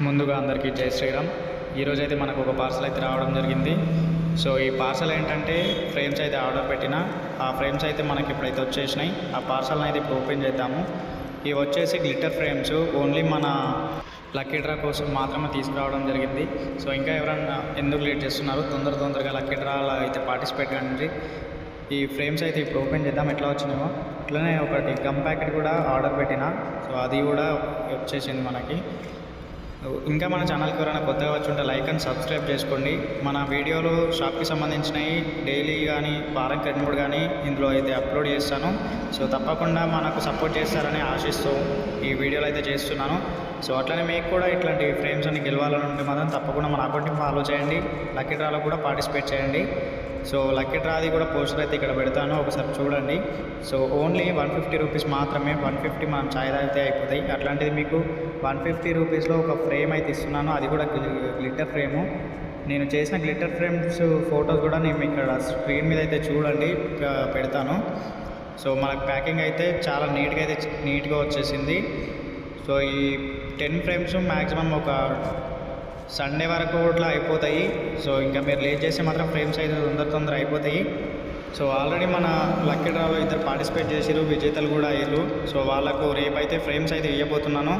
ముందుగా అందరికీ జై శ్రీరామ్. ఈరోజైతే మనకు ఒక పార్సల్ అయితే రావడం జరిగింది. సో ఈ పార్సల్ ఏంటంటే ఫ్రేమ్స్ అయితే ఆర్డర్ పెట్టిన ఆ ఫ్రేమ్స్ అయితే మనకి ఇప్పుడైతే వచ్చేసినాయి. ఆ పార్సల్ని అయితే ఇప్పుడు ఓపెన్ చేద్దాము. ఇవి వచ్చేసి గ్లిటర్ ఫ్రేమ్స్ ఓన్లీ మన లక్కీ డ్రా కోసం మాత్రమే తీసుకురావడం జరిగింది. సో ఇంకా ఎవరన్నా ఎందుకు లేట్ చేస్తున్నారు, తొందరగా లక్కీ డ్రాలో అయితే పార్టిసిపేట్ కండి. ఈ ఫ్రేమ్స్ అయితే ఇప్పుడు ఓపెన్ చేద్దాం ఎట్లా వచ్చినాయో. అట్లనే ఒకటి గమ్ ప్యాకెట్ కూడా ఆర్డర్ పెట్టిన, సో అది కూడా వచ్చేసింది మనకి. ఇంకా మన ఛానల్కి ఎవరైనా కొత్తగా వచ్చి ఉంటే లైక్ అండ్ సబ్స్క్రైబ్ చేసుకోండి. మన వీడియోలు షాప్కి సంబంధించినవి డైలీ కానీ వారానికి 2-3 కానీ ఇందులో అయితే అప్లోడ్ చేస్తాను. సో తప్పకుండా మనకు సపోర్ట్ చేస్తారని ఆశిస్తూ ఈ వీడియోలు అయితే చేస్తున్నాను. సో అట్లనే మీకు కూడా ఇట్లాంటి ఫ్రేమ్స్ అన్ని గెలవాలని ఉంటే మాత్రం తప్పకుండా మన అకౌంట్ని ఫాలో చేయండి. లక్కీ డ్రాలో కూడా పార్టిసిపేట్ చేయండి. సో లక్కీ డ్రాది కూడా పోస్టర్ అయితే ఇక్కడ పెడతాను, ఒకసారి చూడండి. సో ఓన్లీ 150 రూపీస్ మాత్రమే. 150 మనం ఛాయ్ తాగితే అయిపోతాయి. అట్లాంటిది మీకు 150 రూపీస్లో ఒక ఫ్రేమ్ అయితే ఇస్తున్నాను, అది కూడా గ్లిటర్ ఫ్రేము. నేను చేసిన గ్లిటర్ ఫ్రేమ్స్ ఫొటోస్ కూడా నేను ఇక్కడ స్క్రీన్ మీద అయితే చూడండి పెడతాను. సో మనకు ప్యాకింగ్ అయితే చాలా నీట్గా వచ్చేసింది. సో ఈ 10 ఫ్రేమ్స్ మ్యాక్సిమం ఒక సండే వరకు కూడా అయిపోతాయి. సో ఇంకా మీరు లేట్ చేస్తే మాత్రం ఫ్రేమ్స్ అయితే తొందర అయిపోతాయి. సో ఆల్రెడీ మన లక్కీ డ్రాలో ఇద్దరు పార్టిసిపేట్ చేసిరు, విజేతలు కూడా అయ్యారు. సో వాళ్ళకు రేపు అయితే ఫ్రేమ్స్ అయితే ఇవ్వబోతున్నాను.